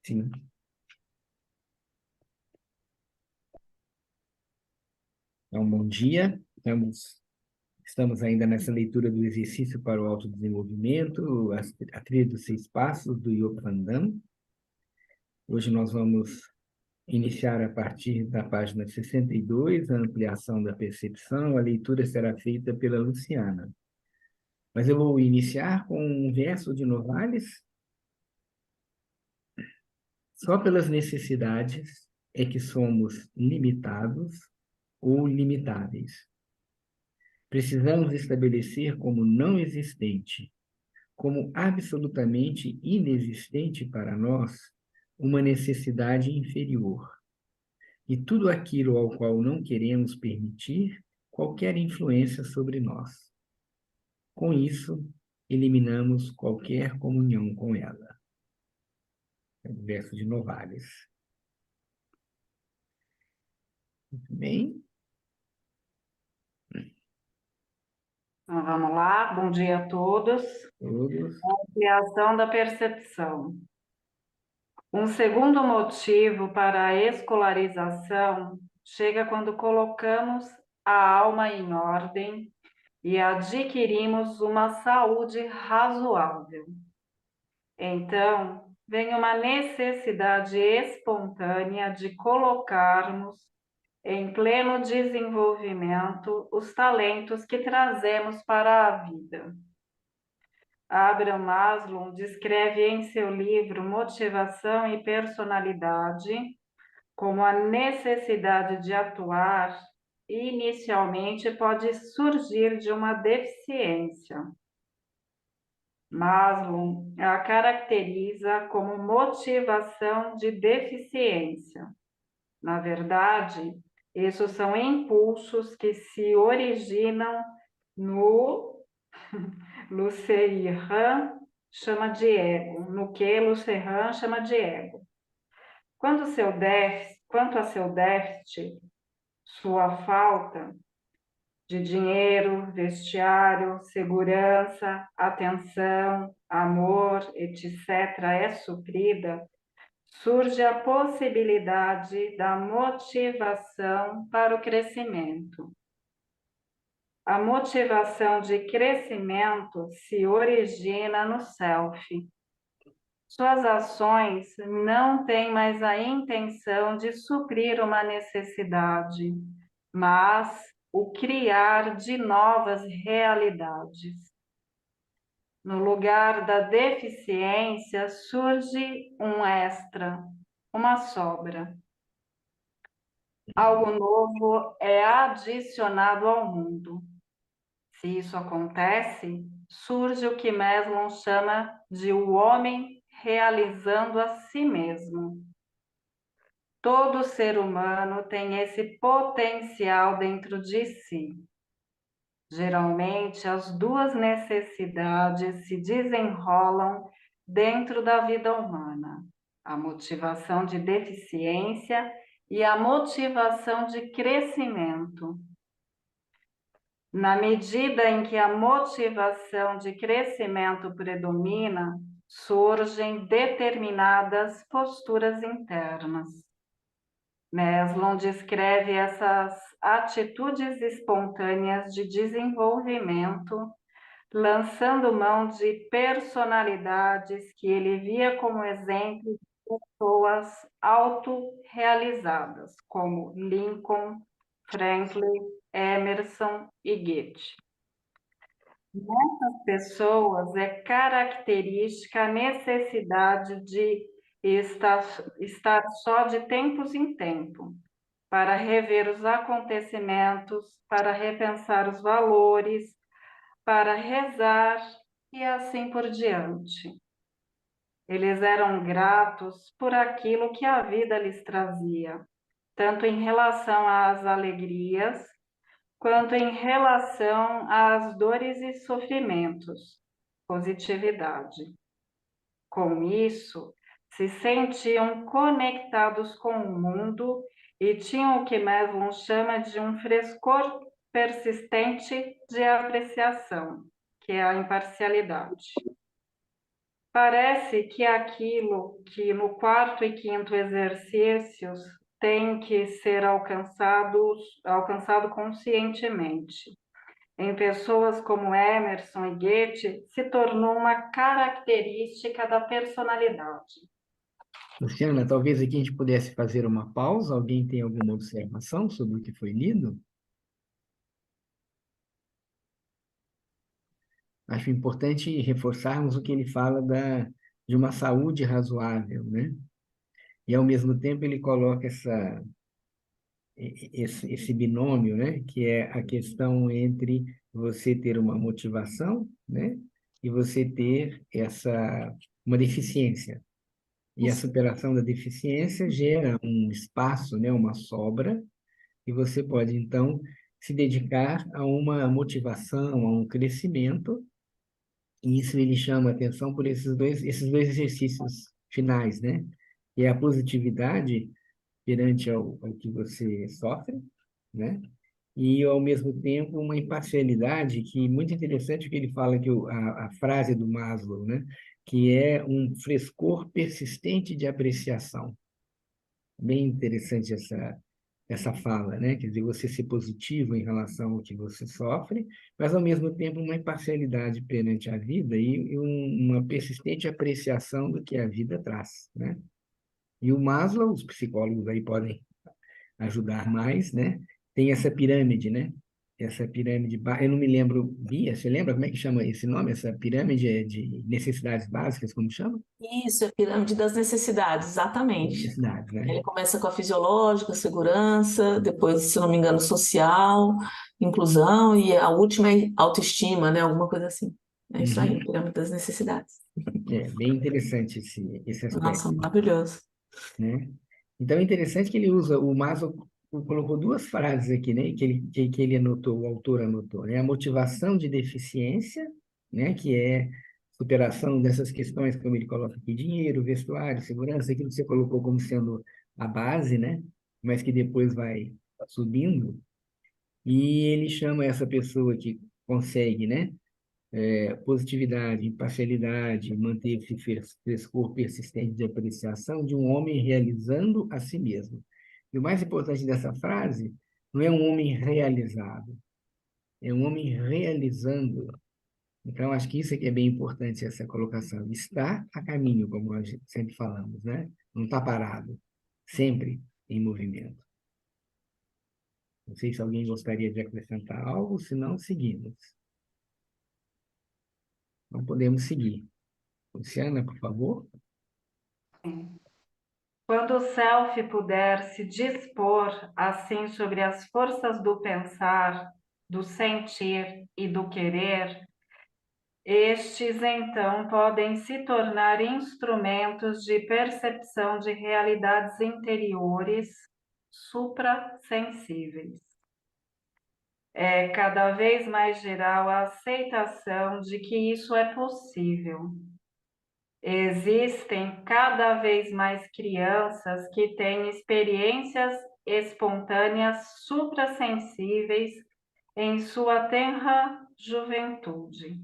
Sim. Então, bom dia. Estamos ainda nessa leitura do exercício para o autodesenvolvimento, a trilha dos 6 passos do Yoga Van Damme. Hoje nós vamos iniciar a partir da página 62, a ampliação da percepção. A leitura será feita pela Luciana. Mas eu vou iniciar com um verso de Novalis. Só pelas necessidades é que somos limitados ou limitáveis. Precisamos estabelecer como não existente, como absolutamente inexistente para nós, uma necessidade inferior. E tudo aquilo ao qual não queremos permitir qualquer influência sobre nós. Com isso, eliminamos qualquer comunhão com ela. É o verso de Novalis. Muito bem. Então, vamos lá, bom dia a todos. Todos. Ampliação da percepção. Um segundo motivo para a escolarização chega quando colocamos a alma em ordem e adquirimos uma saúde razoável. Então, vem uma necessidade espontânea de colocarmos em pleno desenvolvimento os talentos que trazemos para a vida. Abraham Maslow descreve em seu livro Motivação e Personalidade como a necessidade de atuar inicialmente pode surgir de uma deficiência. Maslow a caracteriza como motivação de deficiência. Na verdade, esses são impulsos que se originam no Luceran chama de ego, no que Luceran chama de ego. Quanto a seu déficit, sua falta de dinheiro, vestiário, segurança, atenção, amor, etc., é suprida, surge a possibilidade da motivação para o crescimento. A motivação de crescimento se origina no self. Suas ações não têm mais a intenção de suprir uma necessidade, mas o criar de novas realidades. No lugar da deficiência surge um extra, uma sobra. Algo novo é adicionado ao mundo. Se isso acontece, surge o que Maslow chama de o homem realizando a si mesmo. Todo ser humano tem esse potencial dentro de si. Geralmente, as duas necessidades se desenrolam dentro da vida humana: a motivação de deficiência e a motivação de crescimento. Na medida em que a motivação de crescimento predomina, surgem determinadas posturas internas. Maslow descreve essas atitudes espontâneas de desenvolvimento, lançando mão de personalidades que ele via como exemplo de pessoas autorrealizadas, como Lincoln, Franklin, Emerson e Goethe. Nessas pessoas é característica a necessidade de estar só de tempos em tempo, para rever os acontecimentos, para repensar os valores, para rezar e assim por diante. Eles eram gratos por aquilo que a vida lhes trazia, tanto em relação às alegrias, quanto em relação às dores e sofrimentos, positividade. Com isso, se sentiam conectados com o mundo e tinham o que Maslow chama de um frescor persistente de apreciação, que é a imparcialidade. Parece que aquilo que no quarto e quinto exercícios tem que ser alcançado conscientemente. Em pessoas como Emerson e Goethe, se tornou uma característica da personalidade. Luciana, talvez aqui a gente pudesse fazer uma pausa. Alguém tem alguma observação sobre o que foi lido? Acho importante reforçarmos o que ele fala de uma saúde razoável, né? E, ao mesmo tempo, ele coloca esse binômio, né? Que é a questão entre você ter uma motivação, né? E você ter uma deficiência. E a superação da deficiência gera um espaço, né? Uma sobra, e você pode, então, se dedicar a uma motivação, a um crescimento. E isso ele chama a atenção por esses dois exercícios finais, né? E a positividade perante ao que você sofre, né? E, ao mesmo tempo, uma imparcialidade que muito interessante, que ele fala que a frase do Maslow, né? Que é um frescor persistente de apreciação. Bem interessante essa fala, né? Quer dizer, você ser positivo em relação ao que você sofre, mas, ao mesmo tempo, uma imparcialidade perante a vida e uma persistente apreciação do que a vida traz, né? E o Maslow, os psicólogos aí podem ajudar mais, né? Tem essa pirâmide, né? Essa pirâmide, eu não me lembro, Bia, você lembra como é que chama esse nome? Essa pirâmide é de necessidades básicas, como chama? Isso, é a pirâmide das necessidades, exatamente. Necessidades, né? Ele começa com a fisiológica, segurança, depois, se não me engano, social, inclusão, e a última é autoestima, né? Alguma coisa assim. É isso aí, Uhum. a pirâmide das necessidades. É bem interessante esse Nossa, aspecto, maravilhoso. né? Então, é interessante que ele usa, o Maslow colocou duas frases aqui, né? Que ele anotou, o autor anotou, né? A motivação de deficiência, né? Que é superação dessas questões, como ele coloca aqui, dinheiro, vestuário, segurança, aquilo que você colocou como sendo a base, né? Mas que depois vai subindo. E ele chama essa pessoa que consegue, né? Positividade, imparcialidade, manter esse frescor persistente de apreciação de um homem realizando a si mesmo. E o mais importante dessa frase não é um homem realizado, é um homem realizando. Então, acho que isso aqui é bem importante, essa colocação. Está a caminho, como nós sempre falamos, né? Não está parado, sempre em movimento. Não sei se alguém gostaria de acrescentar algo, se não, seguimos. Não podemos seguir. Luciana, por favor. Quando o self puder se dispor assim sobre as forças do pensar, do sentir e do querer, estes então podem se tornar instrumentos de percepção de realidades interiores suprassensíveis. É cada vez mais geral a aceitação de que isso é possível. Existem cada vez mais crianças que têm experiências espontâneas suprassensíveis em sua tenra juventude.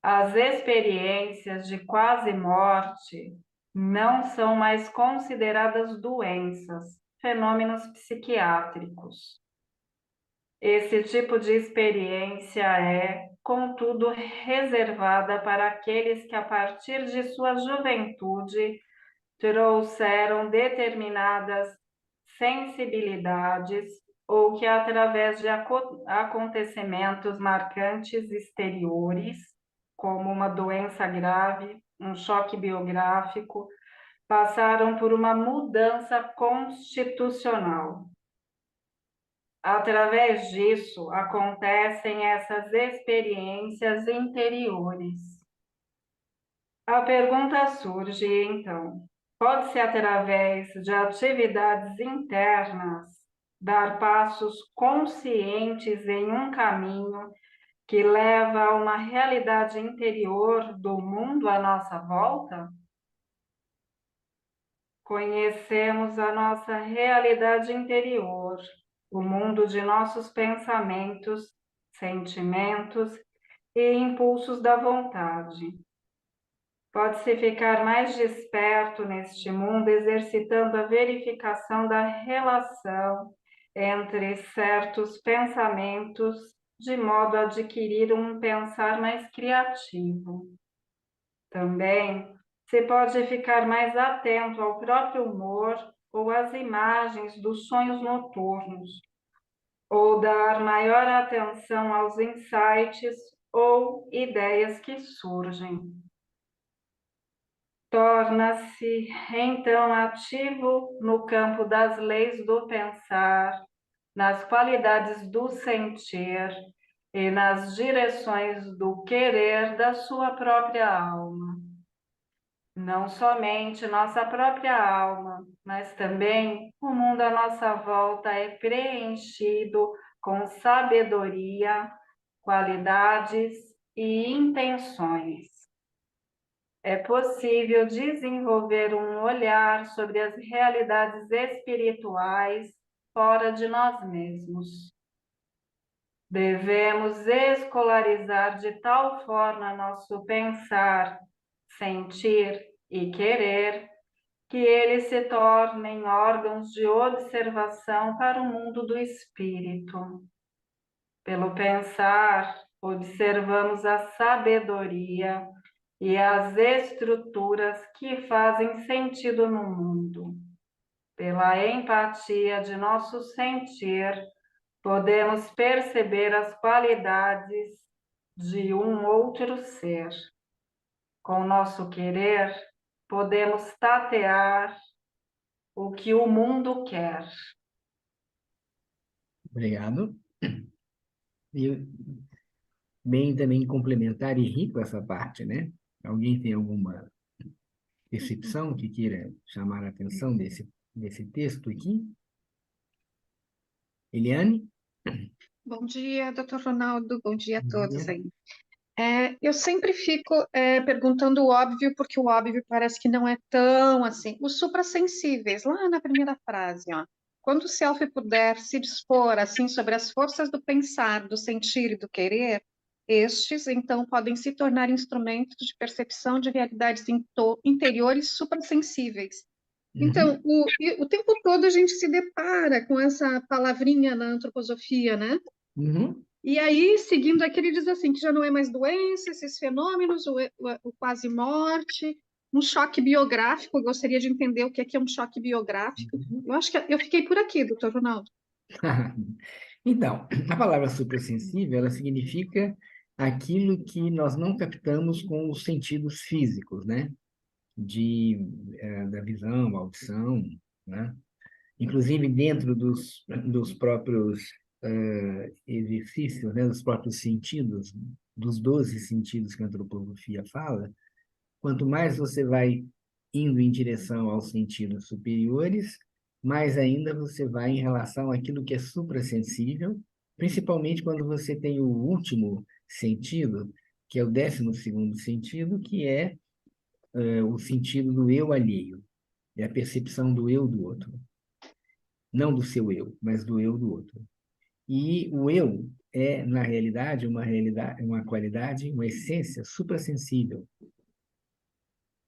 As experiências de quase morte não são mais consideradas doenças, fenômenos psiquiátricos. Esse tipo de experiência é, contudo, reservada para aqueles que, a partir de sua juventude, trouxeram determinadas sensibilidades ou que, através de acontecimentos marcantes exteriores, como uma doença grave, um choque biográfico, passaram por uma mudança constitucional. Através disso, acontecem essas experiências interiores. A pergunta surge, então, pode-se, através de atividades internas, dar passos conscientes em um caminho que leva a uma realidade interior do mundo à nossa volta? Conhecemos a nossa realidade interior, o mundo de nossos pensamentos, sentimentos e impulsos da vontade. Pode-se ficar mais desperto neste mundo, exercitando a verificação da relação entre certos pensamentos, de modo a adquirir um pensar mais criativo. Também se pode ficar mais atento ao próprio humor ou às imagens dos sonhos noturnos, ou dar maior atenção aos insights ou ideias que surgem. Torna-se, então, ativo no campo das leis do pensar, nas qualidades do sentir e nas direções do querer da sua própria alma. Não somente nossa própria alma, mas também o mundo à nossa volta é preenchido com sabedoria, qualidades e intenções. É possível desenvolver um olhar sobre as realidades espirituais fora de nós mesmos. Devemos escolarizar de tal forma nosso pensar, sentir e querer, que eles se tornem órgãos de observação para o mundo do espírito. Pelo pensar, observamos a sabedoria e as estruturas que fazem sentido no mundo. Pela empatia de nosso sentir, podemos perceber as qualidades de um outro ser. Com nosso querer, podemos tatear o que o mundo quer. Obrigado. E bem também complementar e rico essa parte, né? Alguém tem alguma percepção que queira chamar a atenção desse texto aqui? Eliane? Bom dia, doutor Ronaldo. Bom dia a Bom todos dia. aí. Eu sempre fico perguntando o óbvio, porque o óbvio parece que não é tão assim. Os suprassensíveis, lá na primeira frase, ó. Quando o self puder se dispor assim sobre as forças do pensar, do sentir e do querer, estes então podem se tornar instrumentos de percepção de realidades interiores suprassensíveis. Então, Uhum. o tempo todo a gente se depara com essa palavrinha na antroposofia, né? Uhum. E aí, seguindo aqui, ele diz assim, que já não é mais doença, esses fenômenos, o quase morte, um choque biográfico, eu gostaria de entender o que é um choque biográfico. Eu acho que eu fiquei por aqui, doutor Ronaldo. Então, a palavra suprassensível, ela significa aquilo que nós não captamos com os sentidos físicos, né? Da visão, audição, né? Inclusive dentro dos próprios exercícios, né? Dos próprios sentidos, dos 12 sentidos que a antropologia fala, quanto mais você vai indo em direção aos sentidos superiores, mais ainda você vai em relação àquilo que é suprassensível, principalmente quando você tem o último sentido, que é o 12º sentido, que é o sentido do eu alheio, é a percepção do eu do outro. Não do seu eu, mas do eu do outro. E o eu é, na realidade, uma qualidade, uma essência suprassensível.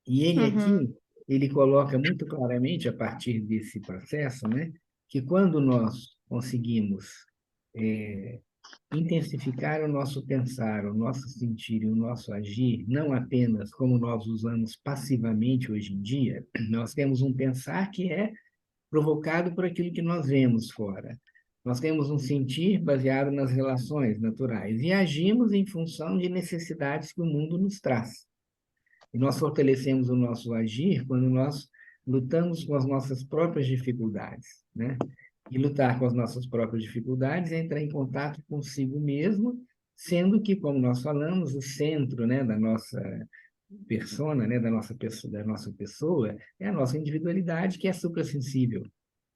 E ele Uhum, aqui, ele coloca muito claramente, a partir desse processo, né, que quando nós conseguimos intensificar o nosso pensar, o nosso sentir e o nosso agir, não apenas como nós usamos passivamente hoje em dia, nós temos um pensar que é provocado por aquilo que nós vemos fora. Nós temos um sentir baseado nas relações naturais e agimos em função de necessidades que o mundo nos traz. E nós fortalecemos o nosso agir quando nós lutamos com as nossas próprias dificuldades, né? E lutar com as nossas próprias dificuldades é entrar em contato consigo mesmo, sendo que, como nós falamos, o centro, né, da nossa persona, né, da nossa pessoa, é a nossa individualidade, que é suprassensível.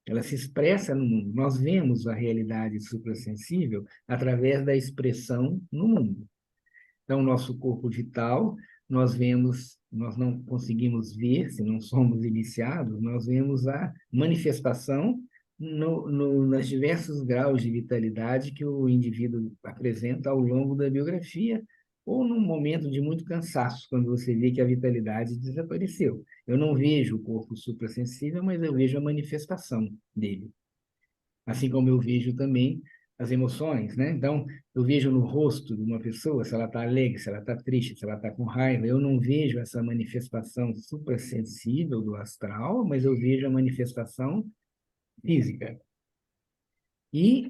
Ela se expressa no mundo. Nós vemos a realidade suprassensível através da expressão no mundo. Então, nosso corpo vital, nós não conseguimos ver, se não somos iniciados, nós vemos a manifestação nos diversos graus de vitalidade que o indivíduo apresenta ao longo da biografia, ou num momento de muito cansaço, quando você vê que a vitalidade desapareceu. Eu não vejo o corpo suprassensível, mas eu vejo a manifestação dele. Assim como eu vejo também as emoções, né? Então, eu vejo no rosto de uma pessoa se ela está alegre, se ela está triste, se ela está com raiva. Eu não vejo essa manifestação suprassensível do astral, mas eu vejo a manifestação física. E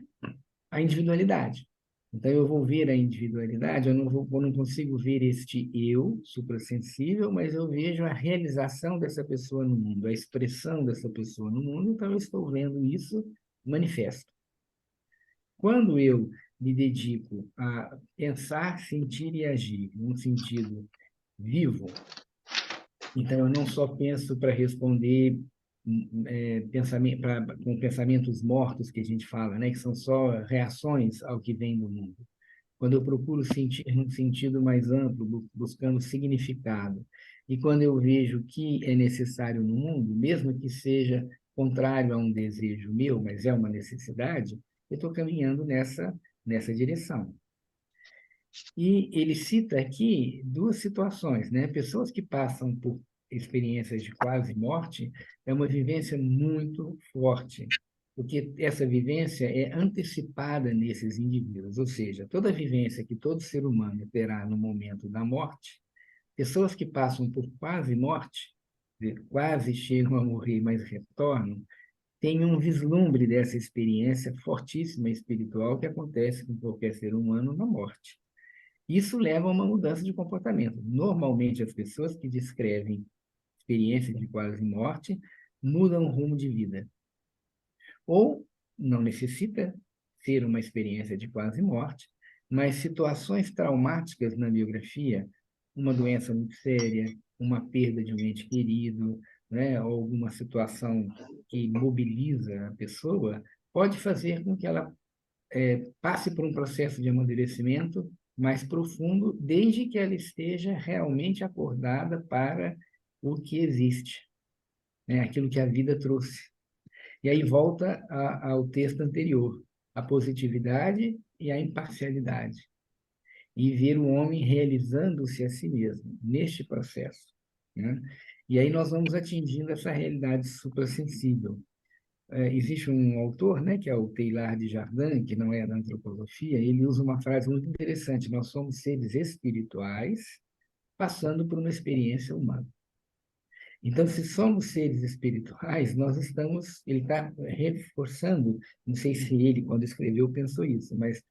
a individualidade. Então, eu vou ver a individualidade, eu não consigo ver este eu suprassensível, mas eu vejo a realização dessa pessoa no mundo, a expressão dessa pessoa no mundo, então eu estou vendo isso manifesto. Quando eu me dedico a pensar, sentir e agir num sentido vivo, então eu não só penso para responder com pensamentos mortos que a gente fala, né, que são só reações ao que vem do mundo. Quando eu procuro sentir num sentido mais amplo, buscando significado, e quando eu vejo o que é necessário no mundo, mesmo que seja contrário a um desejo meu, mas é uma necessidade, eu estou caminhando nessa direção. E ele cita aqui duas situações, né? Pessoas que passam por experiências de quase morte é uma vivência muito forte, porque essa vivência é antecipada nesses indivíduos, ou seja, toda vivência que todo ser humano terá no momento da morte, pessoas que passam por quase morte, quase chegam a morrer, mas retornam, têm um vislumbre dessa experiência fortíssima espiritual que acontece com qualquer ser humano na morte. Isso leva a uma mudança de comportamento. Normalmente, as pessoas que descrevem experiências de quase morte mudam o rumo de vida. Ou não necessita ser uma experiência de quase morte, mas situações traumáticas na biografia, uma doença muito séria, uma perda de um ente querido, né, ou alguma situação que mobiliza a pessoa, pode fazer com que ela passe por um processo de amadurecimento mais profundo, desde que ela esteja realmente acordada para o que existe, né? Aquilo que a vida trouxe. E aí volta ao texto anterior, a positividade e a imparcialidade, e ver o homem realizando-se a si mesmo neste processo, né? E aí nós vamos atingindo essa realidade suprassensível. Existe um autor, né, que é o Teilhard de Chardin, que não é da antroposofia, ele usa uma frase muito interessante: nós somos seres espirituais passando por uma experiência humana. Então, se somos seres espirituais, nós estamos, ele está reforçando, não sei se ele, quando escreveu, pensou isso, mas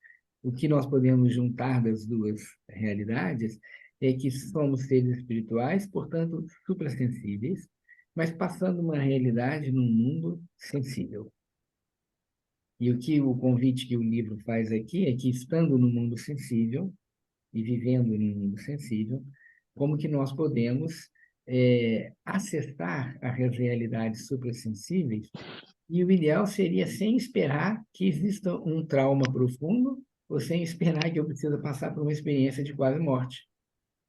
o que nós podemos juntar das duas realidades é que somos seres espirituais, portanto, suprassensíveis, mas passando uma realidade num mundo sensível. E o convite que o livro faz aqui é que, estando no mundo sensível e vivendo no mundo sensível, como que nós podemos acessar as realidades suprassensíveis, e o ideal seria sem esperar que exista um trauma profundo ou sem esperar que eu precisa passar por uma experiência de quase morte,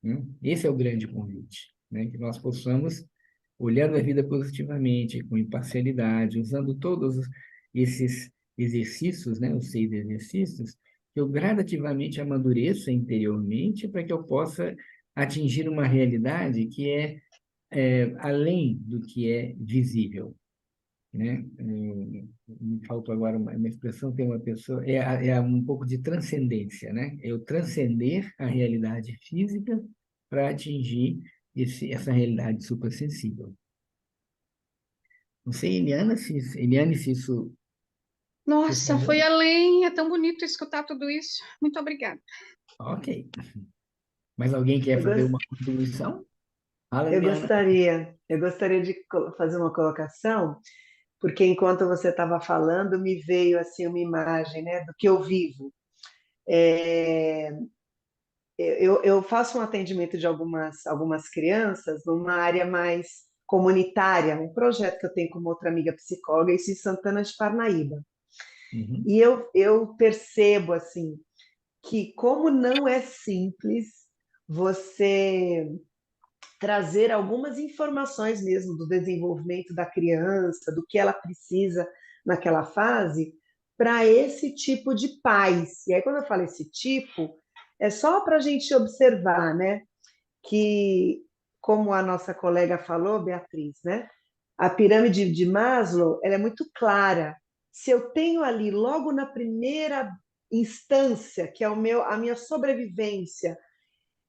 né? Esse é o grande convite, né? Que nós possamos, olhando a vida positivamente, com imparcialidade, usando todos esses exercícios, né? Os 6 exercícios, que eu gradativamente amadureça interiormente para que eu possa atingir uma realidade que é além do que é visível, né? Me faltou agora uma expressão, tem uma pessoa, é um pouco de transcendência, né? Eu transcender a realidade física para atingir essa realidade suprassensível. Não sei, Eliane, se isso Nossa, foi respondeu. além, é tão bonito escutar tudo isso. Muito obrigada. Ok. Mas alguém quer Eu, fazer gos- uma contribuição? Fala, eu Eliana. gostaria, eu gostaria de fazer uma colocação, porque enquanto você estava falando, me veio assim uma imagem, né, do que eu vivo. É, eu faço um atendimento de algumas crianças numa área mais comunitária, um projeto que eu tenho com uma outra amiga psicóloga, isso em Santana de Parnaíba. Uhum. E eu percebo assim que como não é simples você trazer algumas informações mesmo do desenvolvimento da criança, do que ela precisa naquela fase, para esse tipo de pais. E aí, quando eu falo esse tipo, É só para a gente observar, né, que, como a nossa colega falou, Beatriz, né, a pirâmide de Maslow, ela é muito clara. Se eu tenho ali, logo na primeira instância, que é a minha sobrevivência,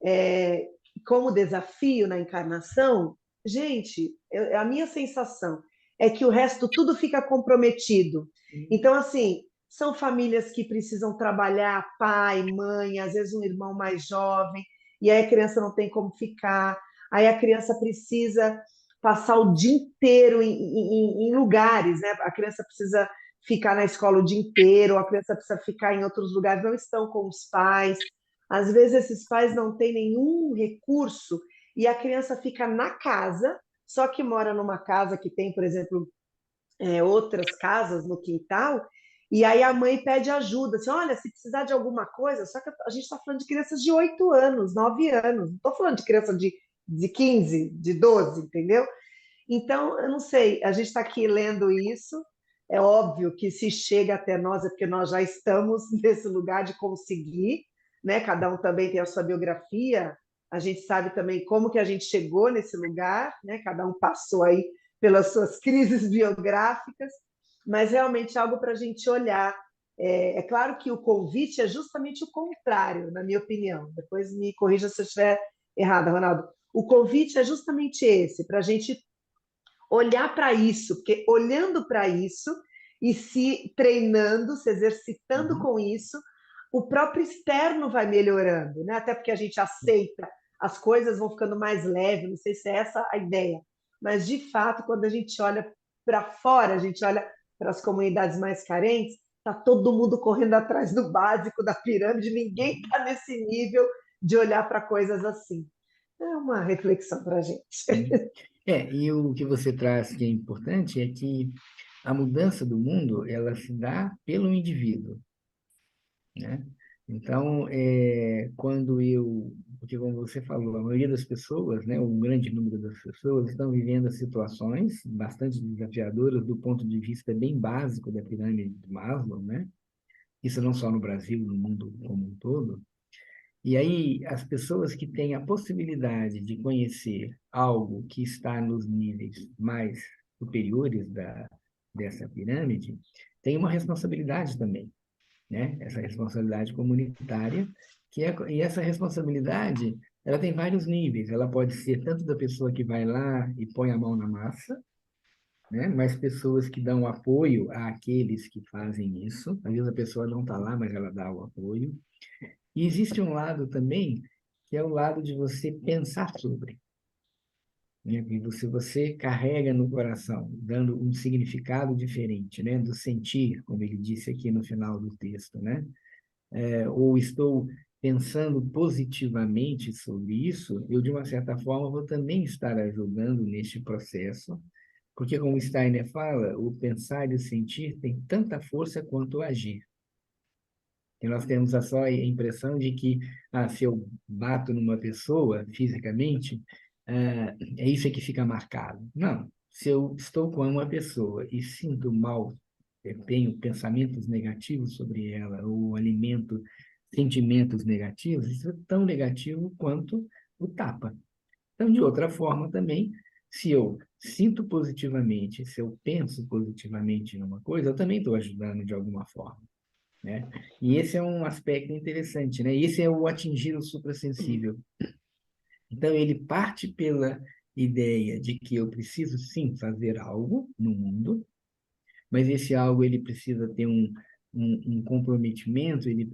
é, como desafio na encarnação, gente, a minha sensação é que o resto tudo fica comprometido. Então, assim, são famílias que precisam trabalhar, pai, mãe, às vezes um irmão mais jovem, e aí a criança não tem como ficar, aí a criança precisa passar o dia inteiro em lugares, né? A criança precisa ficar na escola o dia inteiro, a criança precisa ficar em outros lugares, não estão com os pais. Às vezes esses pais não têm nenhum recurso e a criança fica na casa, só que mora numa casa que tem, por exemplo, outras casas no quintal, e aí a mãe pede ajuda, assim, olha, se precisar de alguma coisa, só que a gente está falando de crianças de 8 anos, 9 anos, não estou falando de criança de 15, de 12, entendeu? Então, eu não sei, a gente está aqui lendo isso, é óbvio que se chega até nós é porque nós já estamos nesse lugar de conseguir, né? Cada um também tem a sua biografia, a gente sabe também como que a gente chegou nesse lugar, né? Cada um passou aí pelas suas crises biográficas, mas realmente é algo para a gente olhar. É claro que o convite é justamente o contrário, na minha opinião. Depois me corrija se eu estiver errada, Ronaldo. O convite é justamente esse, para a gente olhar para isso, porque olhando para isso e se treinando, se exercitando com isso, o próprio externo vai melhorando, né? Até porque a gente aceita, as coisas vão ficando mais leves, não sei se é essa a ideia, mas de fato, quando a gente olha para fora, a gente olha para as comunidades mais carentes, está todo mundo correndo atrás do básico da pirâmide, ninguém está nesse nível de olhar para coisas assim. É uma reflexão para a gente. E o que você traz que é importante é que a mudança do mundo, ela se dá pelo indivíduo, né? Então, porque como você falou, a maioria das pessoas, né, um grande número das pessoas estão vivendo situações bastante desafiadoras do ponto de vista bem básico da pirâmide de Maslow, né? Isso não só no Brasil, no mundo como um todo. E aí, as pessoas que têm a possibilidade de conhecer algo que está nos níveis mais superiores dessa pirâmide, têm uma responsabilidade também, né? Essa responsabilidade comunitária, e essa responsabilidade, ela tem vários níveis. Ela pode ser tanto da pessoa que vai lá e põe a mão na massa, né? Mas pessoas que dão apoio àqueles que fazem isso. Às vezes a pessoa não está lá, mas ela dá o apoio. E existe um lado também, que é o lado de você pensar sobre, né? E você carrega no coração, dando um significado diferente, né? Do sentir, como ele disse aqui no final do texto, né? Ou estou pensando positivamente sobre isso, eu, de uma certa forma, vou também estar ajudando neste processo, porque, como Steiner fala, o pensar e o sentir tem tanta força quanto o agir. E nós temos só a impressão de que, se eu bato numa pessoa fisicamente, é isso que fica marcado. Não. Se eu estou com uma pessoa e sinto mal, eu tenho pensamentos negativos sobre ela, ou alimento sentimentos negativos, isso é tão negativo quanto o tapa. Então, de outra forma também, se eu sinto positivamente, se eu penso positivamente numa coisa, eu também estou ajudando de alguma forma, né? E esse é um aspecto interessante, né? Esse é o atingir o suprassensível. Então, ele parte pela ideia de que eu preciso, sim, fazer algo no mundo, mas esse algo ele precisa ter um comprometimento, ele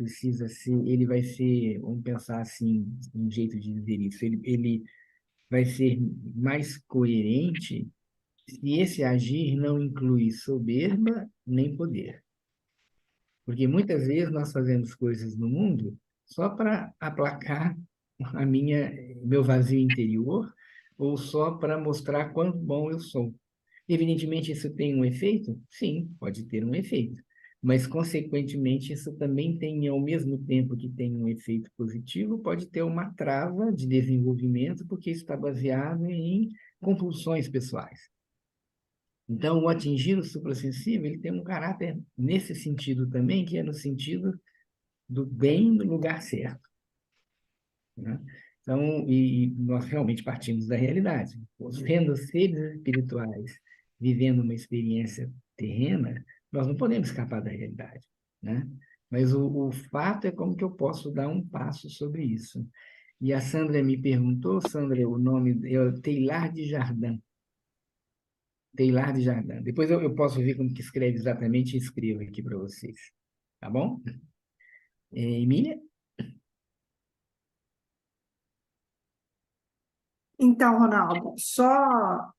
vai ser, vamos pensar assim, um jeito de dizer isso, ele vai ser mais coerente se esse agir não inclui soberba nem poder. Porque muitas vezes nós fazemos coisas no mundo só para aplacar meu vazio interior ou só para mostrar quão bom eu sou. Evidentemente, isso tem um efeito? Sim, pode ter um efeito. Mas, consequentemente, isso também tem, ao mesmo tempo que tem um efeito positivo, pode ter uma trava de desenvolvimento, porque está baseado em compulsões pessoais. Então, o atingir o suprassensível, ele tem um caráter nesse sentido também, que é no sentido do bem no lugar certo. né? Então, e nós realmente partimos da realidade. Sendo seres espirituais, vivendo uma experiência terrena, nós não podemos escapar da realidade, né? Mas o fato é como que eu posso dar um passo sobre isso. E a Sandra me perguntou, Sandra, o nome é Teilhard de Chardin. Teilhard de Chardin. Depois eu posso ver como que escreve exatamente e escrevo aqui para vocês. Tá bom? Emília? Então, Ronaldo, só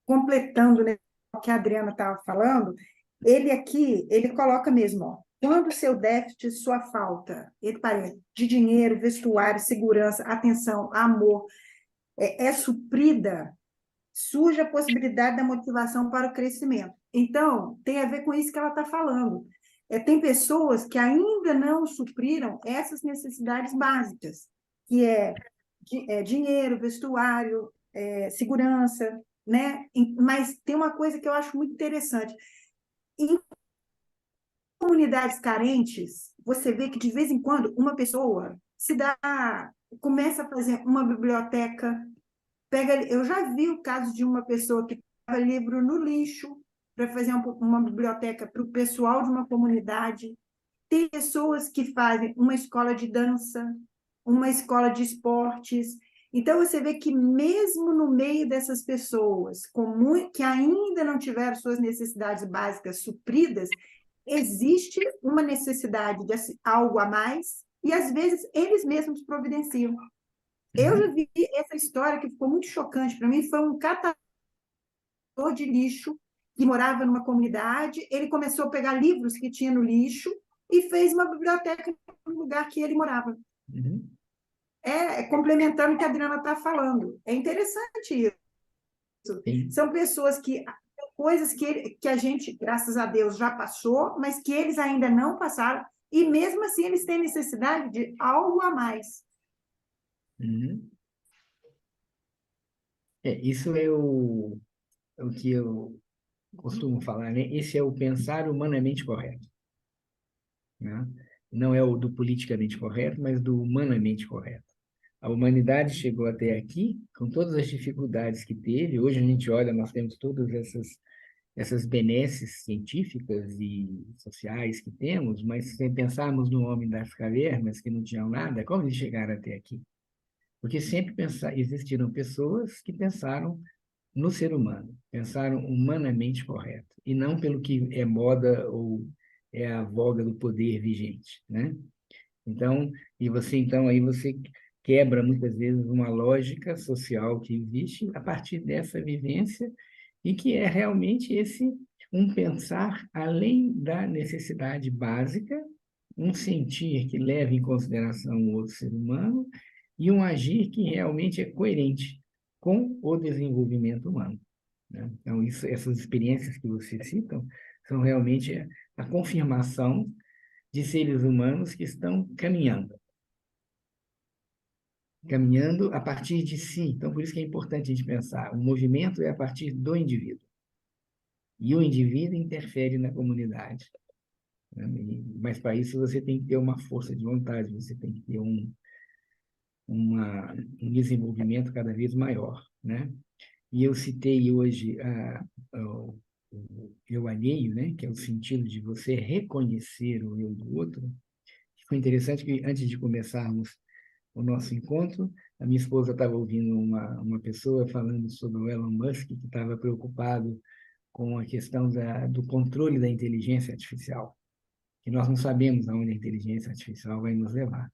completando, né, o que a Adriana estava falando, ele aqui, ele coloca mesmo, ó, quando seu déficit, sua falta, ele parece, de dinheiro, vestuário, segurança, atenção, amor, é suprida, surge a possibilidade da motivação para o crescimento. Então, tem a ver com isso que ela está falando. Tem pessoas que ainda não supriram essas necessidades básicas, que é dinheiro, vestuário, segurança, né? Mas tem uma coisa que eu acho muito interessante. Em comunidades carentes, você vê que de vez em quando uma pessoa começa a fazer uma biblioteca, eu já vi o caso de uma pessoa que pegava livro no lixo para fazer uma biblioteca para o pessoal de uma comunidade. Tem pessoas que fazem uma escola de dança, uma escola de esportes. Então, você vê que mesmo no meio dessas pessoas que ainda não tiveram suas necessidades básicas supridas, existe uma necessidade de algo a mais, e às vezes eles mesmos providenciam. Eu já vi essa história que ficou muito chocante para mim, foi um catador de lixo que morava numa comunidade, ele começou a pegar livros que tinha no lixo e fez uma biblioteca no lugar que ele morava. Uhum. Complementando o que a Adriana está falando. É interessante isso. Sim. São pessoas coisas que a gente, graças a Deus, já passou, mas que eles ainda não passaram, e mesmo assim eles têm necessidade de algo a mais. Uhum. Isso é o que eu costumo falar, né? Esse é o pensar humanamente correto, né? Não é o do politicamente correto, mas do humanamente correto. A humanidade chegou até aqui com todas as dificuldades que teve. Hoje a gente olha, nós temos todas essas benesses científicas e sociais que temos, mas se pensarmos no homem das cavernas, que não tinham nada, como eles chegaram até aqui? Porque sempre existiram pessoas que pensaram no ser humano, pensaram humanamente correto, e não pelo que é moda ou é a voga do poder vigente, né? Então, aí você quebra muitas vezes uma lógica social que existe a partir dessa vivência e que é realmente esse um pensar além da necessidade básica, um sentir que leva em consideração o outro ser humano e um agir que realmente é coerente com o desenvolvimento humano, né? Então, essas experiências que vocês citam são realmente a confirmação de seres humanos que estão caminhando a partir de si. Então, por isso que é importante a gente pensar, o movimento é a partir do indivíduo, e o indivíduo interfere na comunidade, né? Mas, para isso, você tem que ter uma força de vontade, você tem que ter um desenvolvimento cada vez maior, né? E eu citei hoje o eu alheio, né? Que é o sentido de você reconhecer o eu do outro. Foi interessante que, antes de começarmos o nosso encontro, a minha esposa estava ouvindo uma pessoa falando sobre o Elon Musk, que estava preocupado com a questão do controle da inteligência artificial, que nós não sabemos aonde a inteligência artificial vai nos levar.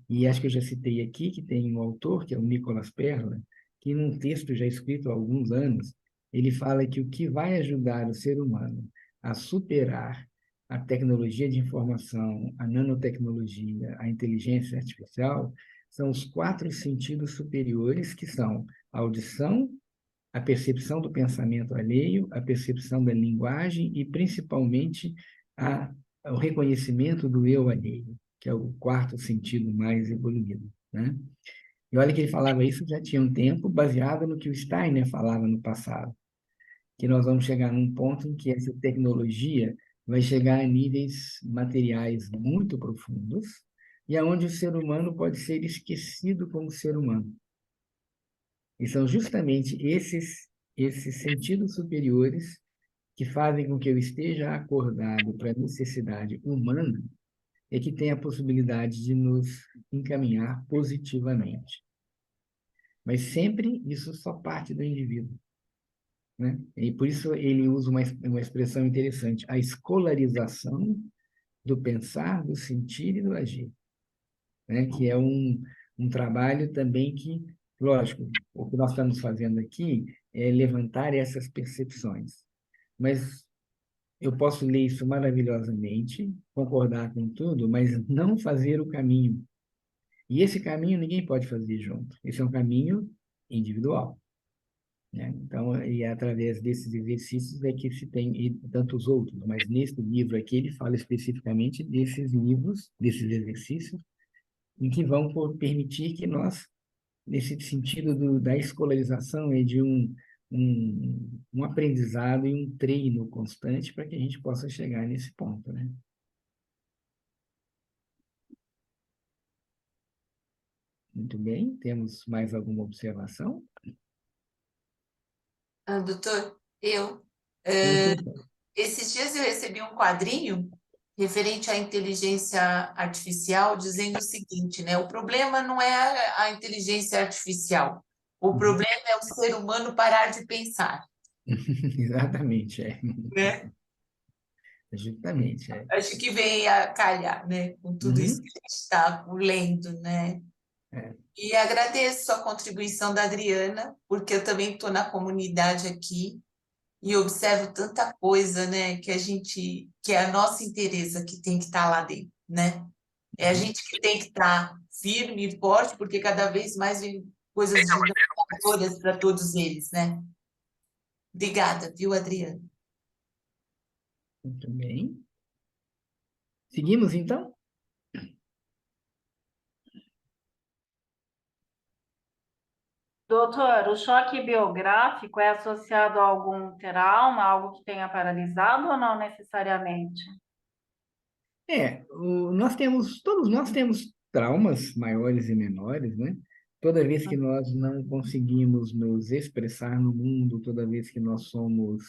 E acho que eu já citei aqui que tem um autor, que é o Nicolas Perla, que num texto já escrito há alguns anos, ele fala que o que vai ajudar o ser humano a superar a tecnologia de informação, a nanotecnologia, a inteligência artificial, são os 4 sentidos superiores, que são a audição, a percepção do pensamento alheio, a percepção da linguagem e, principalmente, o reconhecimento do eu alheio, que é o 4º sentido mais evoluído, né? E olha que ele falava isso já tinha um tempo, baseado no que o Steiner falava no passado, que nós vamos chegar num ponto em que essa tecnologia vai chegar a níveis materiais muito profundos, e aonde o ser humano pode ser esquecido como ser humano. E são justamente esses sentidos superiores que fazem com que eu esteja acordado para a necessidade humana é que tem a possibilidade de nos encaminhar positivamente. Mas sempre isso só parte do indivíduo, né? E por isso ele usa uma expressão interessante, a escolarização do pensar, do sentir e do agir, né? Que é um trabalho também que, lógico, o que nós estamos fazendo aqui é levantar essas percepções. Mas eu posso ler isso maravilhosamente, concordar com tudo, mas não fazer o caminho. E esse caminho ninguém pode fazer junto. Esse é um caminho individual, né? Então, e é através desses exercícios é que se tem e tantos outros, mas neste livro aqui ele fala especificamente desses livros, desses exercícios, em que vão permitir que nós, nesse sentido da escolarização e de um aprendizado e um treino constante para que a gente possa chegar nesse ponto, né? Muito bem, temos mais alguma observação? Doutor, Sim. esses dias eu recebi um quadrinho referente à inteligência artificial, dizendo o seguinte, né? O problema não é a inteligência artificial, o problema é o ser humano parar de pensar, Exatamente, é. né? Justamente, é. Acho que vem a calhar, né? Com tudo isso Uhum. que a gente está lendo, né? É. E agradeço a contribuição da Adriana, porque eu também estou na comunidade aqui e observo tanta coisa, né, que é a nossa interesse que tem que estar lá dentro, né? É a gente que tem que estar firme e forte, porque cada vez mais vem coisas desafiadoras para todos eles, né? Obrigada, viu, Adriana? Muito bem. Seguimos, então? Doutor, o choque biográfico é associado a algum trauma, algo que tenha paralisado ou não necessariamente? Todos nós temos traumas maiores e menores, né? Toda vez que nós não conseguimos nos expressar no mundo, toda vez que nós somos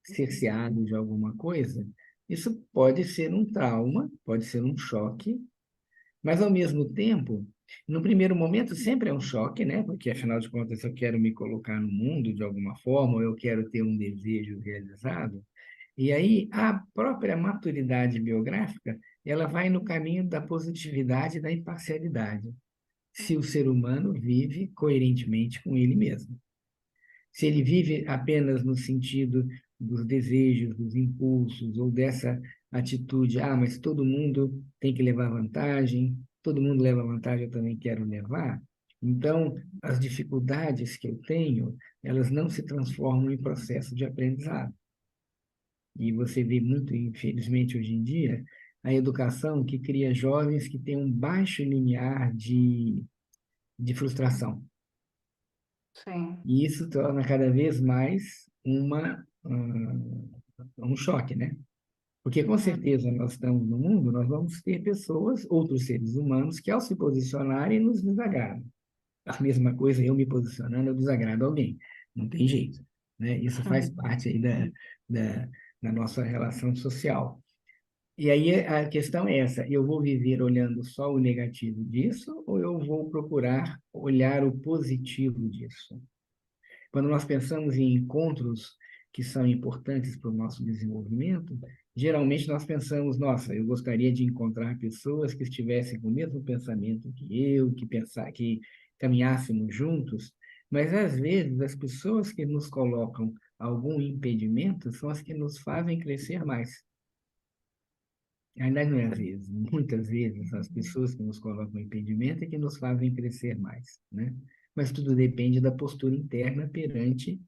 cerceados de alguma coisa, isso pode ser um trauma, pode ser um choque, mas ao mesmo tempo, no primeiro momento sempre é um choque, né? Porque afinal de contas eu quero me colocar no mundo de alguma forma, ou eu quero ter um desejo realizado. E aí, a própria maturidade biográfica, ela vai no caminho da positividade e da imparcialidade, se o ser humano vive coerentemente com ele mesmo. Se ele vive apenas no sentido dos desejos, dos impulsos, ou dessa atitude, mas todo mundo tem que levar vantagem, todo mundo leva vantagem, eu também quero levar. Então, as dificuldades que eu tenho, elas não se transformam em processo de aprendizado. E você vê muito, infelizmente, hoje em dia, a educação que cria jovens que têm um baixo limiar de frustração. Sim. E isso torna cada vez mais um choque, né? Porque, com certeza, nós estamos no mundo, nós vamos ter pessoas, outros seres humanos, que, ao se posicionarem, nos desagradam. A mesma coisa, eu me posicionando, eu desagrado alguém. Não tem jeito, né? Isso faz parte aí da nossa relação social. E aí a questão é essa: eu vou viver olhando só o negativo disso ou eu vou procurar olhar o positivo disso? Quando nós pensamos em encontros que são importantes para o nosso desenvolvimento, geralmente nós pensamos, nossa, eu gostaria de encontrar pessoas que estivessem com o mesmo pensamento que eu, que caminhássemos juntos, mas às vezes as pessoas que nos colocam algum impedimento são as que nos fazem crescer mais. Ainda não é às vezes, muitas vezes as pessoas que nos colocam impedimento é que nos fazem crescer mais, né? Mas tudo depende da postura interna perante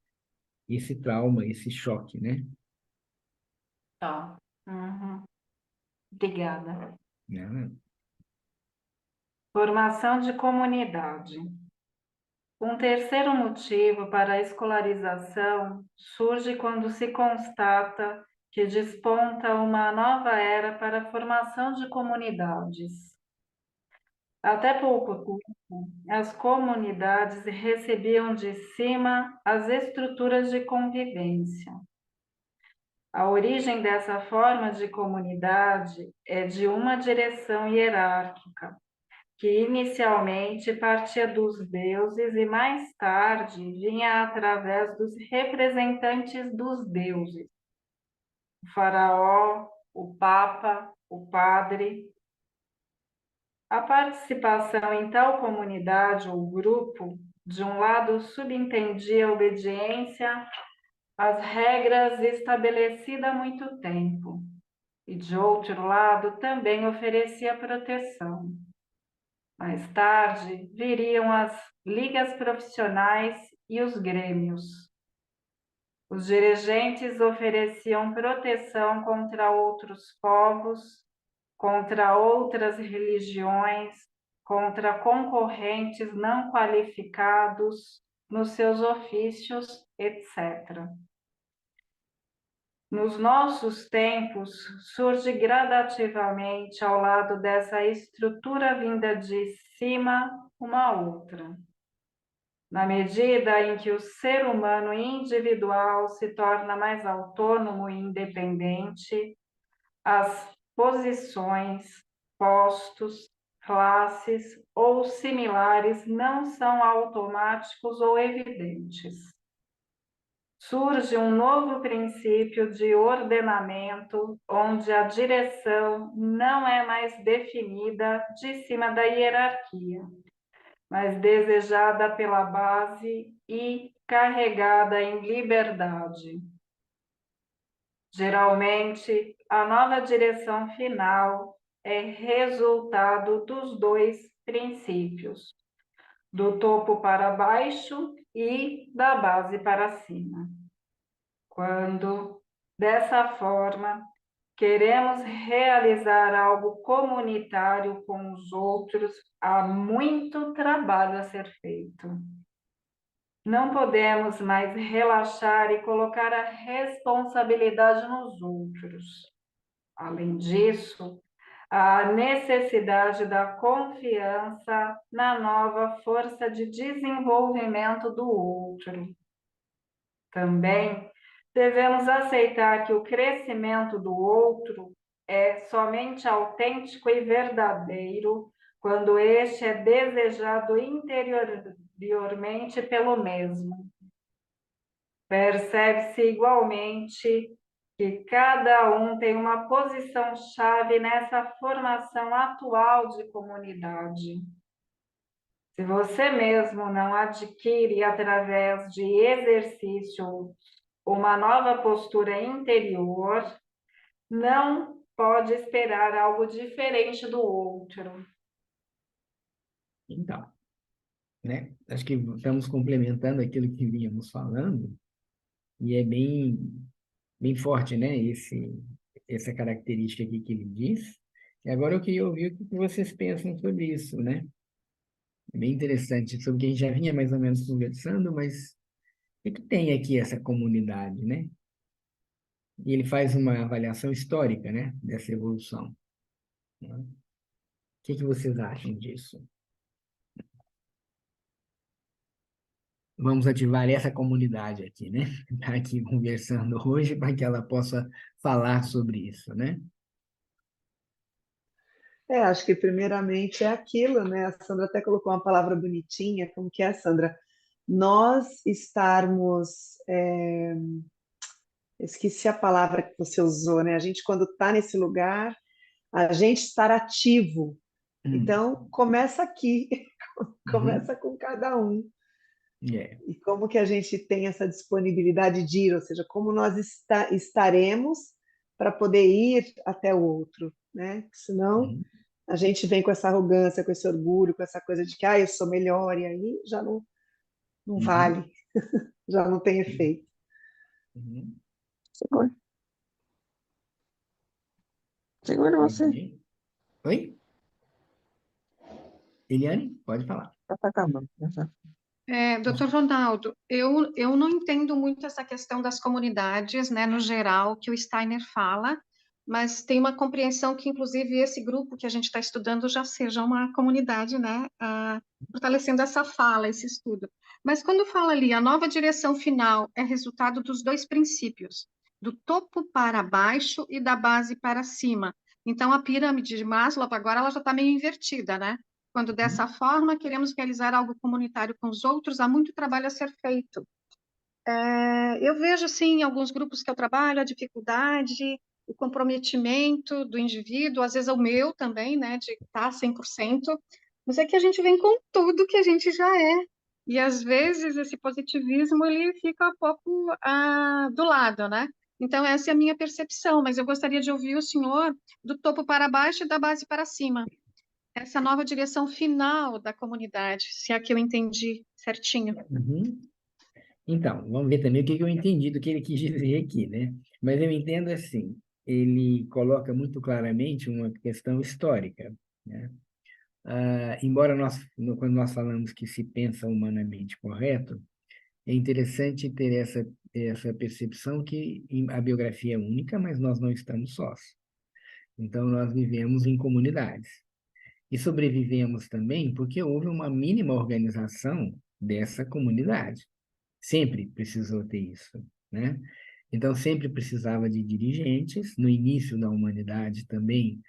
esse trauma, esse choque, né? Tá. Uhum. Obrigada. Né? Formação de comunidade. Um terceiro motivo para a escolarização surge quando se constata que desponta uma nova era para a formação de comunidades. Até pouco tempo, as comunidades recebiam de cima as estruturas de convivência. A origem dessa forma de comunidade é de uma direção hierárquica, que inicialmente partia dos deuses e mais tarde vinha através dos representantes dos deuses, o faraó, o papa, o padre. A participação em tal comunidade ou grupo, de um lado, subentendia a obediência às regras estabelecidas há muito tempo, e de outro lado, também oferecia proteção. Mais tarde, viriam as ligas profissionais e os grêmios. Os dirigentes ofereciam proteção contra outros povos, contra outras religiões, contra concorrentes não qualificados nos seus ofícios, etc. Nos nossos tempos, surge gradativamente ao lado dessa estrutura vinda de cima uma outra. Na medida em que o ser humano individual se torna mais autônomo e independente, as posições, postos, classes ou similares não são automáticos ou evidentes. Surge um novo princípio de ordenamento, onde a direção não é mais definida de cima da hierarquia, mas desejada pela base e carregada em liberdade. Geralmente, a nova direção final é resultado dos dois princípios, do topo para baixo e da base para cima. Quando, dessa forma, queremos realizar algo comunitário com os outros, há muito trabalho a ser feito. Não podemos mais relaxar e colocar a responsabilidade nos outros. Além disso, há a necessidade da confiança na nova força de desenvolvimento do outro. Também devemos aceitar que o crescimento do outro é somente autêntico e verdadeiro quando este é desejado interiormente pelo mesmo. Percebe-se igualmente que cada um tem uma posição-chave nessa formação atual de comunidade. Se você mesmo não adquire através de exercício uma nova postura interior, não pode esperar algo diferente do outro. Então, né? Acho que estamos complementando aquilo que vínhamos falando, e é bem forte, né? Essa característica aqui que ele diz. E agora eu queria ouvir o que vocês pensam sobre isso, né? É bem interessante, sobre o que a gente já vinha mais ou menos conversando, mas o que tem aqui essa comunidade, né? E ele faz uma avaliação histórica, né? Dessa evolução. Né? O que vocês acham disso? Vamos ativar essa comunidade aqui, né? Está aqui conversando hoje para que ela possa falar sobre isso, né? Acho que primeiramente é aquilo, né? A Sandra até colocou uma palavra bonitinha, como que é, Sandra? Nós estarmos, esqueci a palavra que você usou, né? A gente, quando está nesse lugar, a gente estar ativo. Então, começa aqui, começa com cada um. Yeah. E como que a gente tem essa disponibilidade de ir, ou seja, como nós estaremos para poder ir até o outro, né? Senão a gente vem com essa arrogância, com esse orgulho, com essa coisa de que eu sou melhor, e aí já não vale, já não tem efeito. Segura você. Oi? Eliane, pode falar. Tá acabando. Doutor Ronaldo, eu não entendo muito essa questão das comunidades, né, no geral, que o Steiner fala, mas tem uma compreensão que, inclusive, esse grupo que a gente está estudando já seja uma comunidade, né, fortalecendo essa fala, esse estudo. Mas quando fala ali, a nova direção final é resultado dos dois princípios, do topo para baixo e da base para cima. Então, a pirâmide de Maslow, agora, ela já está meio invertida, né? Quando dessa forma queremos realizar algo comunitário com os outros, há muito trabalho a ser feito. Eu vejo, sim, em alguns grupos que eu trabalho, a dificuldade, o comprometimento do indivíduo, às vezes é o meu também, né, de estar 100%, mas é que a gente vem com tudo que a gente já é. E, às vezes, esse positivismo, ele fica um pouco do lado, né? Então, essa é a minha percepção, mas eu gostaria de ouvir o senhor do topo para baixo e da base para cima. Essa nova direção final da comunidade, se é que eu entendi certinho. Uhum. Então, vamos ver também o que eu entendi do que ele quis dizer aqui, né? Mas eu entendo assim, ele coloca muito claramente uma questão histórica, né? Embora quando nós falamos que se pensa humanamente correto, é interessante ter essa percepção que a biografia é única, mas nós não estamos sós. Então, nós vivemos em comunidades. E sobrevivemos também porque houve uma mínima organização dessa comunidade. Sempre precisou ter isso, né? Então, sempre precisava de dirigentes. No início da humanidade também,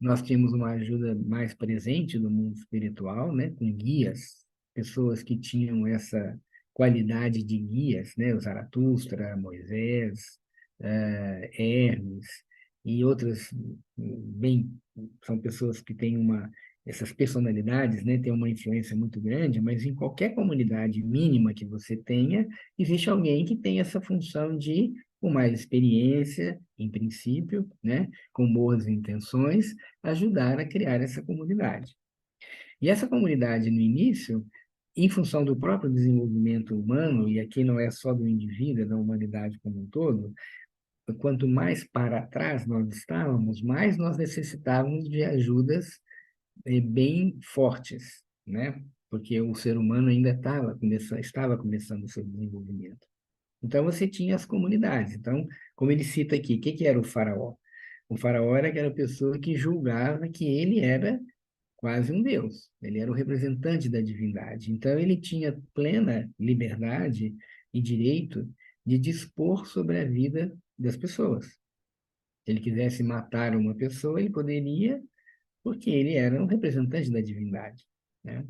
nós tínhamos uma ajuda mais presente no mundo espiritual, né? Com guias, pessoas que tinham essa qualidade de guias, né? O Zaratustra, Moisés, Hermes e outras, bem, são pessoas que têm essas personalidades, né, têm uma influência muito grande, mas em qualquer comunidade mínima que você tenha, existe alguém que tem essa função de, com mais experiência, em princípio, né, com boas intenções, ajudar a criar essa comunidade. E essa comunidade, no início, em função do próprio desenvolvimento humano, e aqui não é só do indivíduo, é da humanidade como um todo, quanto mais para trás nós estávamos, mais nós necessitávamos de ajudas bem fortes, né? Porque o ser humano ainda estava começando o seu desenvolvimento. Então, você tinha as comunidades. Então, como ele cita aqui, o que era o faraó? O faraó era aquela pessoa que julgava que ele era quase um deus. Ele era o representante da divindade. Então, ele tinha plena liberdade e direito de dispor sobre a vida das pessoas. Se ele quisesse matar uma pessoa, ele poderia, porque ele era um representante da divindade, né?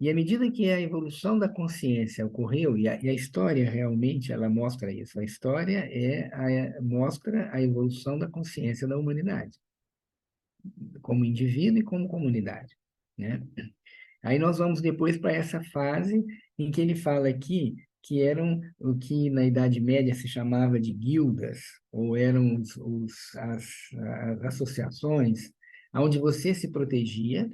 E à medida que a evolução da consciência ocorreu, e a história realmente ela mostra isso, a história mostra a evolução da consciência da humanidade, como indivíduo e como comunidade, né? Aí nós vamos depois para essa fase em que ele fala aqui que eram o que na Idade Média se chamava de guildas, ou eram as associações, onde você se protegia,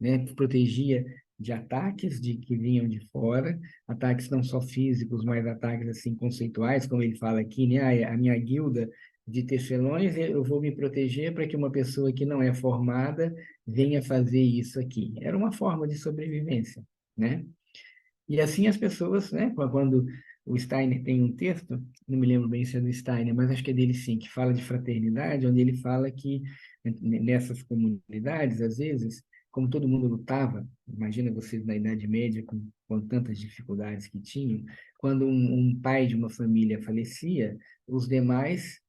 né? Protegia de ataques que vinham de fora, ataques não só físicos, mas ataques assim conceituais, como ele fala aqui, né? A minha guilda de tecelões, eu vou me proteger para que uma pessoa que não é formada venha fazer isso aqui. Era uma forma de sobrevivência, né? E assim as pessoas, né? Quando o Steiner tem um texto, não me lembro bem se é do Steiner, mas acho que é dele sim, que fala de fraternidade, onde ele fala que nessas comunidades, às vezes, como todo mundo lutava, imagina vocês na Idade Média, com tantas dificuldades que tinham, quando um pai de uma família falecia, os demais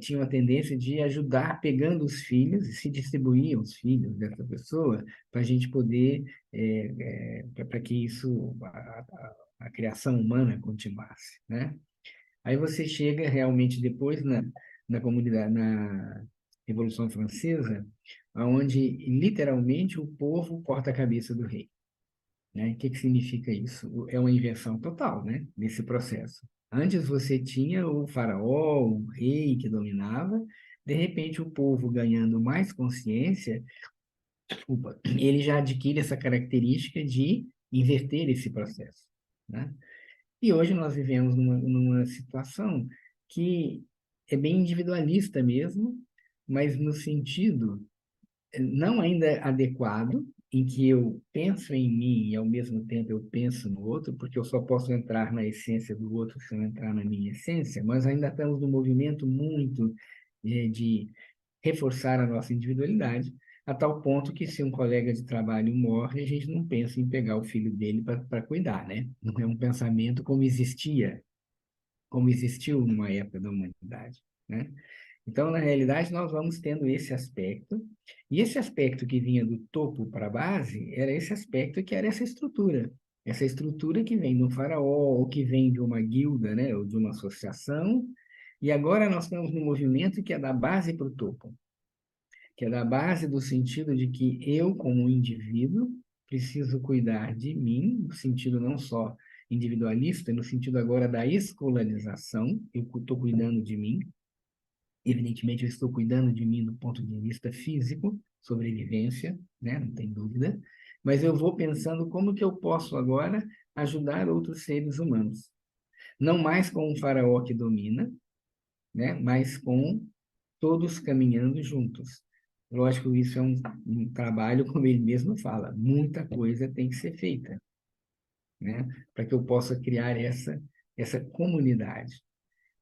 tinham a tendência de ajudar pegando os filhos, e se distribuíam os filhos dessa pessoa, para a gente poder, para que isso, a criação humana continuasse, né? Aí você chega realmente depois na comunidade, na Revolução Francesa, onde literalmente o povo corta a cabeça do rei, né? O que significa isso? É uma inversão total, né? Nesse processo. Antes você tinha o faraó, o rei que dominava, de repente o povo ganhando mais consciência, desculpa, ele já adquire essa característica de inverter esse processo, né? E hoje nós vivemos numa situação que é bem individualista mesmo, mas no sentido não ainda adequado, em que eu penso em mim e ao mesmo tempo eu penso no outro, porque eu só posso entrar na essência do outro se eu entrar na minha essência, mas ainda estamos num movimento muito de reforçar a nossa individualidade, a tal ponto que se um colega de trabalho morre, a gente não pensa em pegar o filho dele para cuidar, né? Não é um pensamento como existiu numa época da humanidade, né? Então, na realidade, nós vamos tendo esse aspecto, e esse aspecto que vinha do topo para a base era esse aspecto que era essa estrutura que vem de um faraó, ou que vem de uma guilda, né, ou de uma associação, e agora nós estamos no movimento que é da base para o topo, que é da base do sentido de que eu, como indivíduo, preciso cuidar de mim, no sentido não só individualista, no sentido agora da escolarização, eu estou cuidando de mim. Evidentemente, eu estou cuidando de mim do ponto de vista físico, sobrevivência, né? Não tem dúvida, mas eu vou pensando como que eu posso agora ajudar outros seres humanos. Não mais com um faraó que domina, né? Mas com todos caminhando juntos. Lógico, isso é um trabalho, como ele mesmo fala, muita coisa tem que ser feita, né? Para que eu possa criar essa comunidade.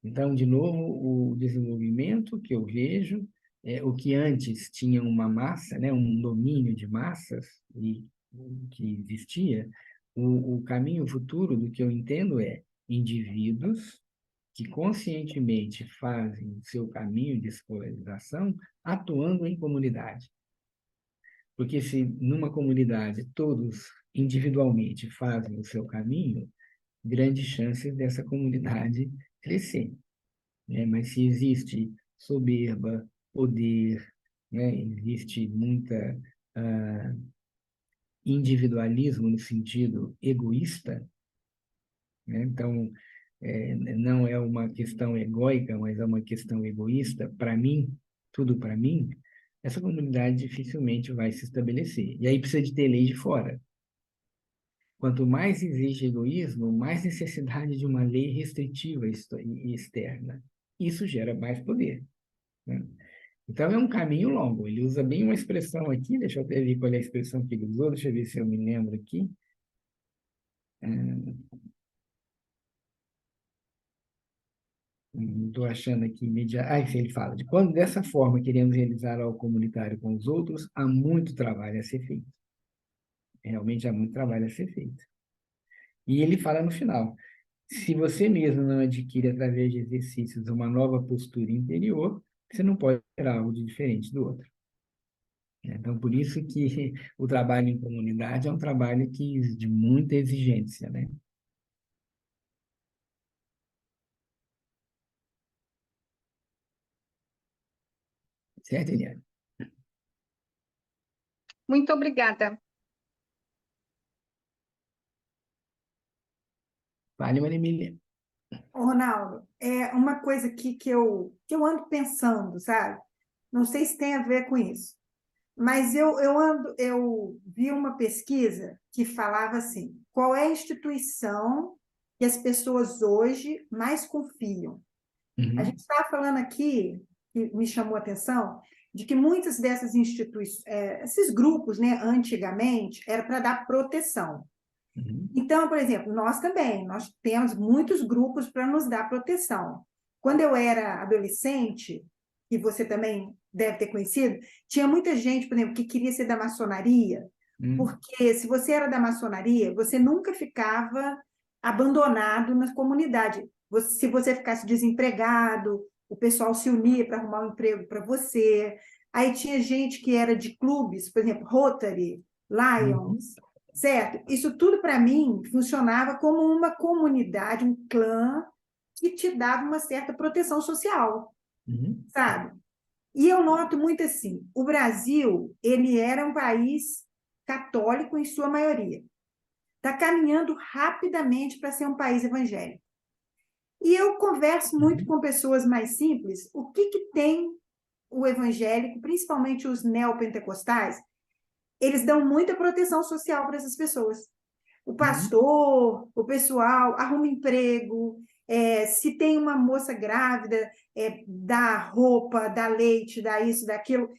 Então, de novo, o desenvolvimento que eu vejo é o que antes tinha uma massa, né, um domínio de massas e que existia, o caminho futuro do que eu entendo é indivíduos que conscientemente fazem o seu caminho de escolarização atuando em comunidade. Porque se numa comunidade todos individualmente fazem o seu caminho, grandes chances dessa comunidade crescer, né? Mas se existe soberba, poder, né? Existe muita individualismo no sentido egoísta, né? Então, não é uma questão egóica, mas é uma questão egoísta, para mim, tudo para mim, essa comunidade dificilmente vai se estabelecer. E aí precisa de ter lei de fora. Quanto mais existe egoísmo, mais necessidade de uma lei restritiva e externa. Isso gera mais poder, né? Então, é um caminho longo. Ele usa bem uma expressão aqui, deixa eu até ver qual é a expressão que ele usou, deixa eu ver se eu me lembro aqui. Não estou achando aqui imediatamente. Isso ele fala de quando dessa forma queremos realizar algo comunitário com os outros, há muito trabalho a ser feito. Realmente há muito trabalho a ser feito. E ele fala no final, se você mesmo não adquire através de exercícios uma nova postura interior, você não pode ter algo de diferente do outro. Então, por isso que o trabalho em comunidade é um trabalho de muita exigência, né? Certo, Eliane? Muito obrigada. Fale, Maria Emília. Ô, Ronaldo, é uma coisa aqui que eu ando pensando, sabe? Não sei se tem a ver com isso, mas eu vi uma pesquisa que falava assim: qual é a instituição que as pessoas hoje mais confiam? A gente estava falando aqui, que me chamou a atenção, de que muitas dessas instituições, esses grupos, né, antigamente, era para dar proteção. Então, por exemplo, nós também, nós temos muitos grupos para nos dar proteção. Quando eu era adolescente, e você também deve ter conhecido, tinha muita gente, por exemplo, que queria ser da maçonaria, porque se você era da maçonaria, você nunca ficava abandonado na comunidade. Se você ficasse desempregado, o pessoal se unia para arrumar um emprego para você. Aí tinha gente que era de clubes, por exemplo, Rotary, Lions, certo? Isso tudo, para mim, funcionava como uma comunidade, um clã, que te dava uma certa proteção social, sabe? E eu noto muito assim, o Brasil, ele era um país católico em sua maioria. Está caminhando rapidamente para ser um país evangélico. E eu converso muito com pessoas mais simples, o que tem o evangélico, principalmente os neopentecostais, eles dão muita proteção social para essas pessoas. O pastor, o pessoal arruma emprego, se tem uma moça grávida, dá roupa, dá leite, dá isso, dá aquilo.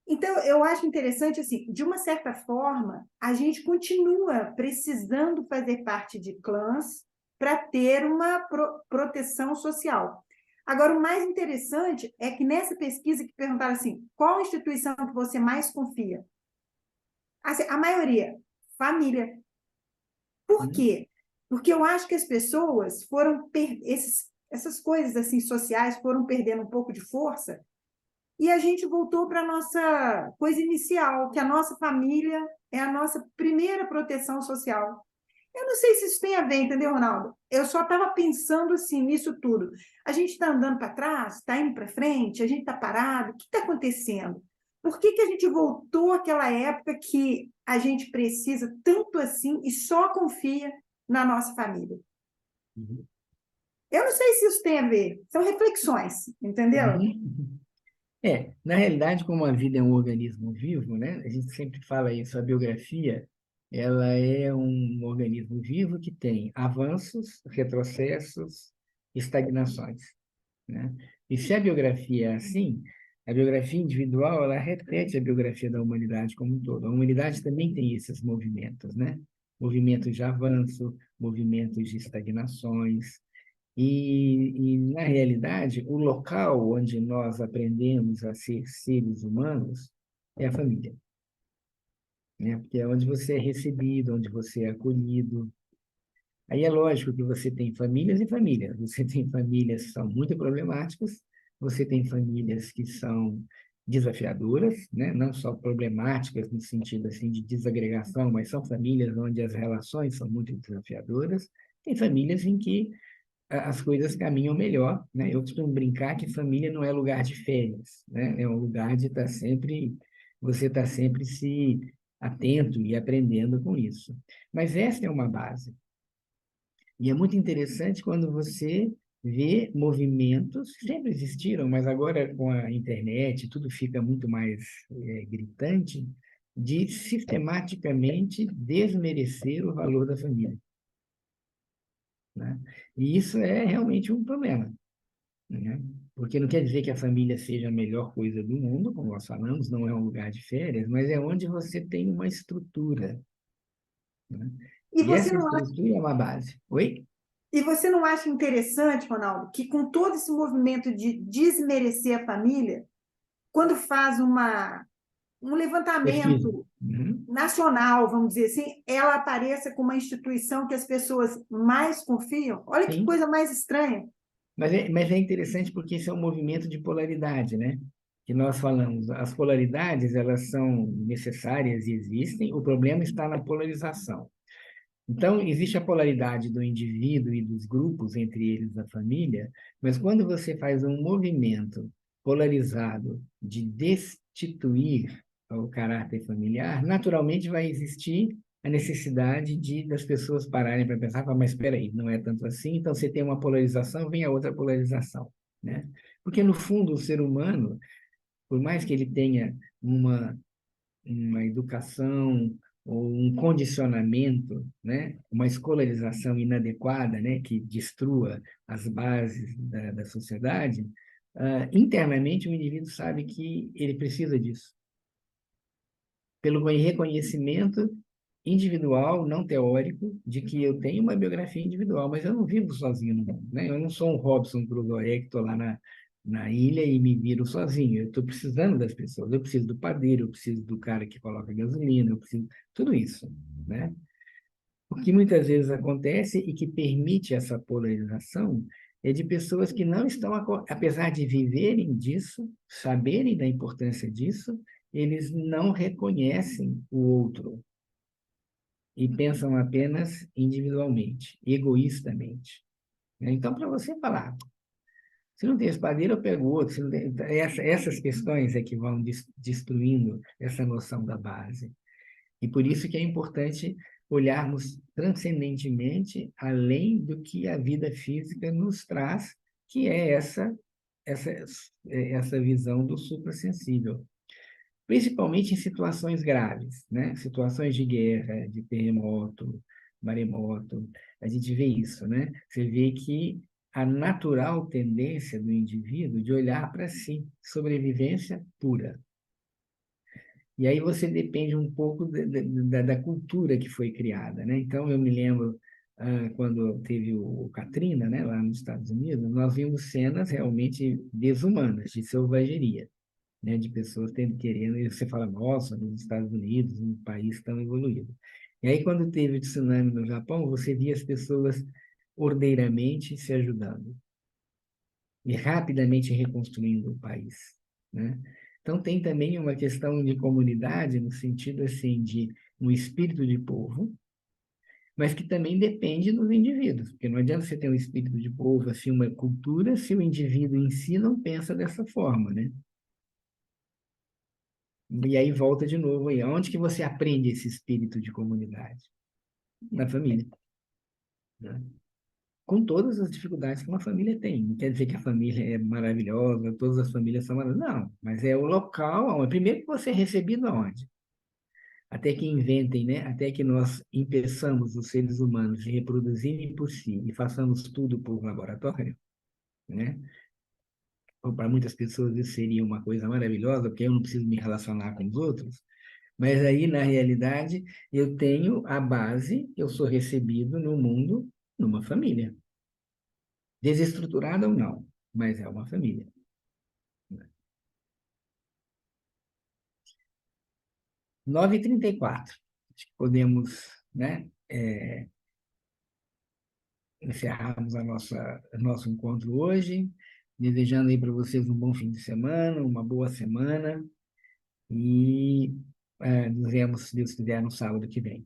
Então, eu acho interessante, assim, de uma certa forma, a gente continua precisando fazer parte de clãs para ter uma proteção social. Agora, o mais interessante é que nessa pesquisa que perguntaram assim, qual instituição que você mais confia? Assim, a maioria, família. Por quê? Porque eu acho que as pessoas foram essas coisas assim sociais foram perdendo um pouco de força e a gente voltou para a nossa coisa inicial, que a nossa família é a nossa primeira proteção social. Eu não sei se isso tem a ver, entendeu, Ronaldo? Eu só estava pensando assim nisso tudo. A gente está andando para trás, está indo para frente, a gente está parado, o que está acontecendo? Por que a gente voltou àquela época que a gente precisa tanto assim e só confia na nossa família? Uhum. Eu não sei se isso tem a ver, são reflexões, entendeu? Uhum. Na realidade, como a vida é um organismo vivo, né? A gente sempre fala isso, a biografia, ela é um organismo vivo que tem avanços, retrocessos, estagnações, né? E se a biografia é assim, a biografia individual, ela repete a biografia da humanidade como um todo. A humanidade também tem esses movimentos, né? Movimentos de avanço, movimentos de estagnações, na realidade, o local onde nós aprendemos a ser seres humanos é a família, né? Porque é onde você é recebido, onde você é acolhido. Aí é lógico que você tem famílias e famílias. Você tem famílias que são muito problemáticas, você tem famílias que são desafiadoras, né? Não só problemáticas no sentido assim de desagregação, mas são famílias onde as relações são muito desafiadoras. Tem famílias em que as coisas caminham melhor, né? Eu costumo brincar que família não é lugar de férias, né? É um lugar de estar sempre, você está sempre se atento e aprendendo com isso. Mas essa é uma base. E é muito interessante quando você vê movimentos, que sempre existiram, mas agora com a internet tudo fica muito mais gritante, de sistematicamente desmerecer o valor da família, né? E isso é realmente um problema, né? Porque não quer dizer que a família seja a melhor coisa do mundo, como nós falamos, não é um lugar de férias, mas é onde você tem uma estrutura, né? E E você essa não acha, estrutura é uma base. Oi? e você não acha interessante, Ronaldo, que com todo esse movimento de desmerecer a família, quando faz um Pesquisa. levantamento Uhum. nacional, vamos dizer assim, ela apareça como uma instituição que as pessoas mais confiam? Olha que Sim, coisa mais estranha. mas é interessante porque isso é um movimento de polaridade, né? Que nós falamos, as polaridades, elas são necessárias e existem, o problema está na polarização. Então, existe a polaridade do indivíduo e dos grupos, entre eles a família, mas quando você faz um movimento polarizado de destituir o caráter familiar, naturalmente vai existir a necessidade das pessoas pararem para pensar, mas espera aí, não é tanto assim, então você tem uma polarização, vem a outra polarização, né? Porque, no fundo, o ser humano, por mais que ele tenha uma educação ou um condicionamento, né? Uma escolarização inadequada, né? Que destrua as bases da sociedade, internamente o indivíduo sabe que ele precisa disso. Pelo reconhecimento individual, não teórico, de que eu tenho uma biografia individual, mas eu não vivo sozinho no mundo, né? Eu não sou um Robson Crusoe que estou lá na ilha e me viro sozinho. Eu estou precisando das pessoas. Eu preciso do padeiro, eu preciso do cara que coloca gasolina, eu preciso tudo isso, né? O que muitas vezes acontece e que permite essa polarização é de pessoas que não estão, apesar de viverem disso, saberem da importância disso, eles não reconhecem o outro e pensam apenas individualmente, egoístamente, né? Então, para você falar, se não tem espadeiro, eu pego outro. Se não tem... Essas questões é que vão destruindo essa noção da base. E por isso que é importante olharmos transcendentemente além do que a vida física nos traz, que é essa, essa visão do suprassensível. Principalmente em situações graves, né? Situações de guerra, de terremoto, maremoto, a gente vê isso, né? Você vê que a natural tendência do indivíduo de olhar para si, sobrevivência pura. E aí você depende um pouco da cultura que foi criada, né? Então, eu me lembro, quando teve o Katrina, né, lá nos Estados Unidos, nós vimos cenas realmente desumanas, de selvageria, né, de pessoas querendo, e você fala, nossa, nos Estados Unidos, um país tão evoluído. E aí, quando teve o tsunami no Japão, você via as pessoas ordeiramente se ajudando e rapidamente reconstruindo o país, né? Então, tem também uma questão de comunidade, no sentido assim, de um espírito de povo, mas que também depende dos indivíduos, porque não adianta você ter um espírito de povo, assim, uma cultura, se o indivíduo em si não pensa dessa forma, né? E aí volta de novo aí, onde que você aprende esse espírito de comunidade? Na família, né? Com todas as dificuldades que uma família tem. Não quer dizer que a família é maravilhosa, todas as famílias são maravilhosas. Não, mas é o local, primeiro que você é recebido aonde? Até que inventem, né? Até que nós impeçamos os seres humanos de reproduzirem por si e façamos tudo por laboratório, né? Para muitas pessoas isso seria uma coisa maravilhosa, porque eu não preciso me relacionar com os outros, mas aí, na realidade, eu tenho a base, eu sou recebido no mundo, numa família. Desestruturada ou não, mas é uma família. 9h34. Acho que podemos, né, encerrarmos nosso encontro hoje, desejando aí para vocês um bom fim de semana, uma boa semana, e nos vemos, se Deus quiser, no sábado que vem.